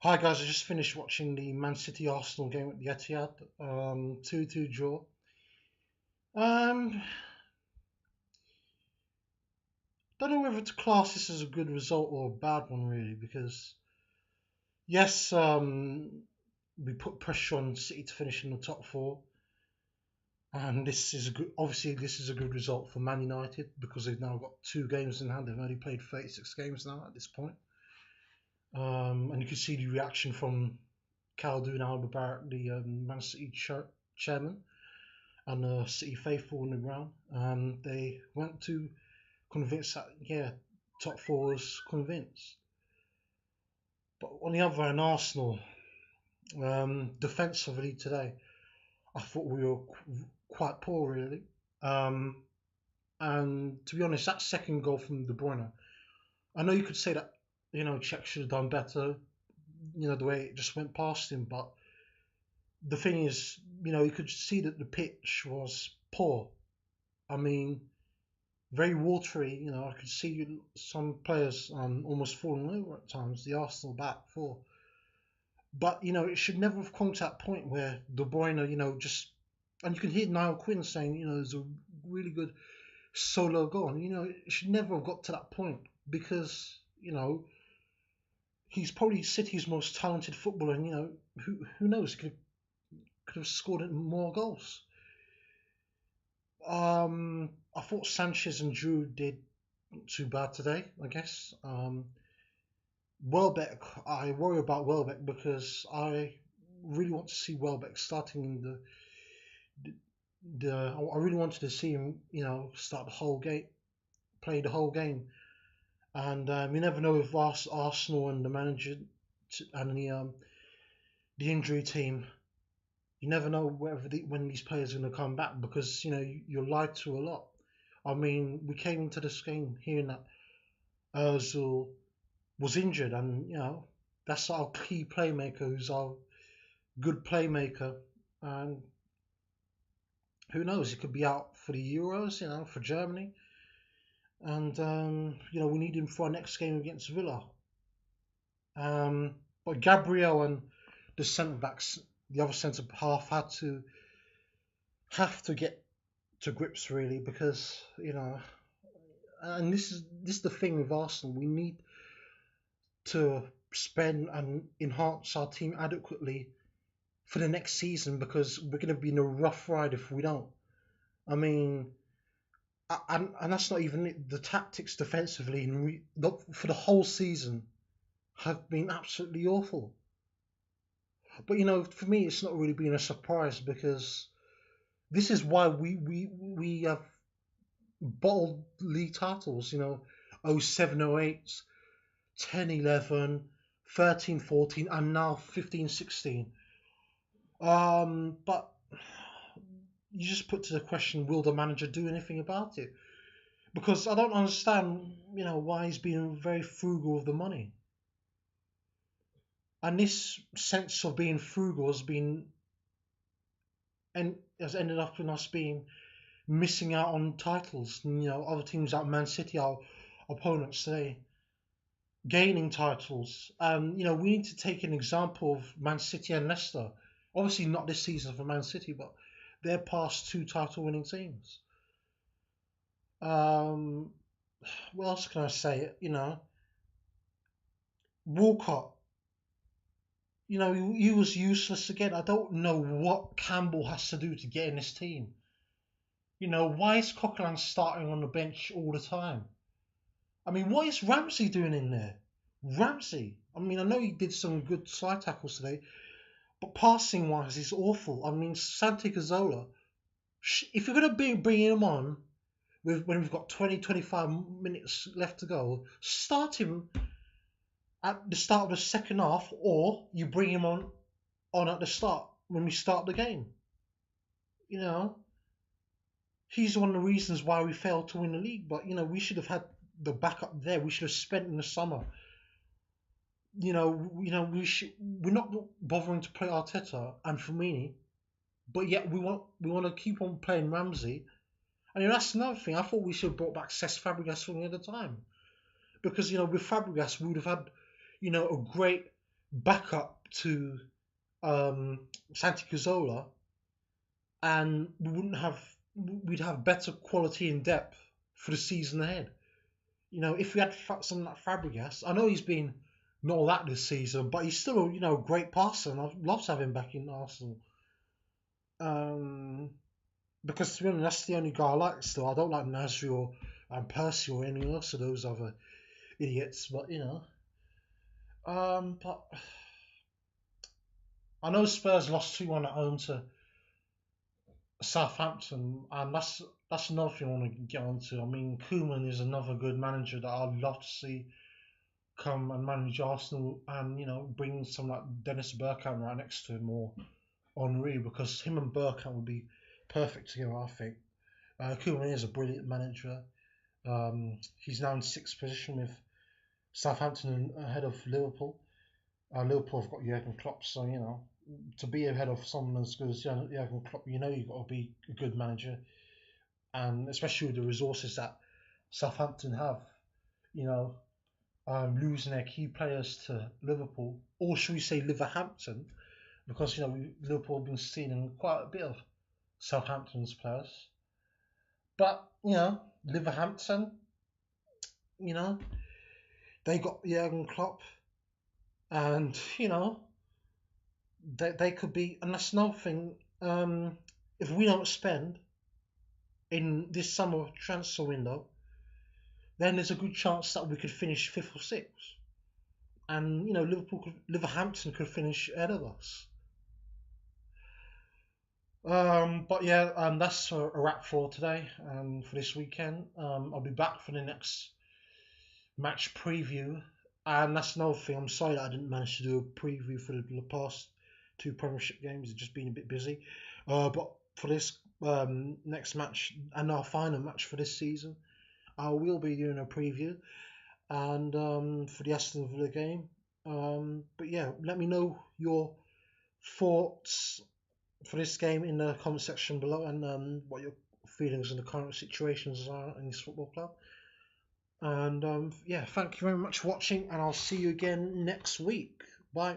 Hi guys, I just finished watching the Man City Arsenal game at the Etihad, 2-2 draw. Um, don't know whether to class this as a good result or a bad one really, because yes, we put pressure on City to finish in the top four, and this is a good. Obviously, this is a good result for Man United because they've now got two games in hand. They've only played 36 games now at this point. And you can see the reaction from Khaldoon Al-Mubarak, the Man City chairman, and City faithful on the ground. They went to convince that top four was convinced. But on the other hand, Arsenal, defensively today, I thought we were quite poor really. Um, and to be honest, that second goal from De Bruyne, I know you could say that Czech should have done better. The way it just went past him, but the thing is, you could see that the pitch was poor. I mean, very watery. I could see some players almost falling over at times. The Arsenal back four, but it should never have come to that point where De Bruyne, just and you can hear Niall Quinn saying, there's a really good solo goal. And, it should never have got to that point because he's probably City's most talented footballer, and who knows, he could have scored more goals. I thought Sanchez and Drew did not too bad today, I guess. Welbeck, I worry about Welbeck because I really want to see Welbeck starting in I really wanted to see him, start the whole game, play the whole game, and you never know if Arsenal and the manager and the injury team, you never know when these players are going to come back because you're lied to a lot. I mean, we came into this game hearing that Özil was injured, and that's our key playmaker, who's our good playmaker, and who knows, he could be out for the Euros, for Germany, and we need him for our next game against Villa. But Gabriel and the centre backs, the other centre half, have to get to grips really because and this is the thing with Arsenal. We need to spend and enhance our team adequately for the next season because we're going to be in a rough ride if we don't. I mean, and that's not even it. The tactics defensively for the whole season have been absolutely awful. But for me, it's not really been a surprise because this is why we have bottled league titles. 07, 08, 10, 11, 13, 14, and now 15, 16. But you just put to the question, will the manager do anything about it? Because I don't understand, why he's being very frugal with the money. And this sense of being frugal has ended up in us being missing out on titles. And, other teams like Man City, our opponents, today, gaining titles. We need to take an example of Man City and Leicester. Obviously, not this season for Man City, but they're past two title-winning teams. What else can I say? Walcott. He was useless again. I don't know what Campbell has to do to get in this team. Why is Coquelin starting on the bench all the time? I mean, what is Ramsey doing in there? Ramsey. I mean, I know he did some good slide tackles today, but passing wise, he's awful. I mean, Santi Cazorla, if you're going to be bringing him on when we've got 20, 25 minutes left to go, start him at the start of the second half, or you bring him on at the start when we start the game. He's one of the reasons why we failed to win the league. But we should have had the backup there. We should have spent in the summer. We're not bothering to play Arteta and Firmini, but yet we want to keep on playing Ramsey. And that's another thing. I thought we should have brought back Cesc Fabregas from the other time, because with Fabregas we would have had a great backup to Santi Cazorla, and we'd have better quality and depth for the season ahead. If we had someone like Fabregas, I know he's been not all that this season, but he's still a great passer, and I'd love to have him back in Arsenal. Um, because to be honest, that's the only guy I like still. I don't like Nasri or Percy or any else of those other idiots, but but I know Spurs lost 2-1 at home to Southampton, and that's another thing I want to get onto. I mean, Koeman is another good manager that I'd love to see come and manage Arsenal, and bring someone like Dennis Bergkamp right next to him, or Henry, because him and Bergkamp would be perfect together. I think Koeman is a brilliant manager. He's now in sixth position with Southampton ahead of Liverpool. Liverpool have got Jurgen Klopp, so to be ahead of someone as good as Jurgen Klopp, you've got to be a good manager, and especially with the resources that Southampton have. You know, losing their key players to Liverpool, or should we say Liverhampton, because Liverpool have been stealing quite a bit of Southampton's players. But Liverhampton, you know, they got Jurgen Klopp, and they could be. And that's another thing. If we don't spend in this summer transfer window, then there's a good chance that we could finish fifth or sixth, and Liverhampton could finish ahead of us. But yeah, that's a wrap for today and for this weekend. I'll be back for the next match preview, and that's another thing. I'm sorry that I didn't manage to do a preview for the past two Premiership games. It's just been a bit busy. But for this next match and our final match for this season, I will be doing a preview, and for the Aston Villa game. But yeah, let me know your thoughts for this game in the comment section below, and what your feelings on the current situations are in this football club. And yeah, thank you very much for watching, and I'll see you again next week. Bye.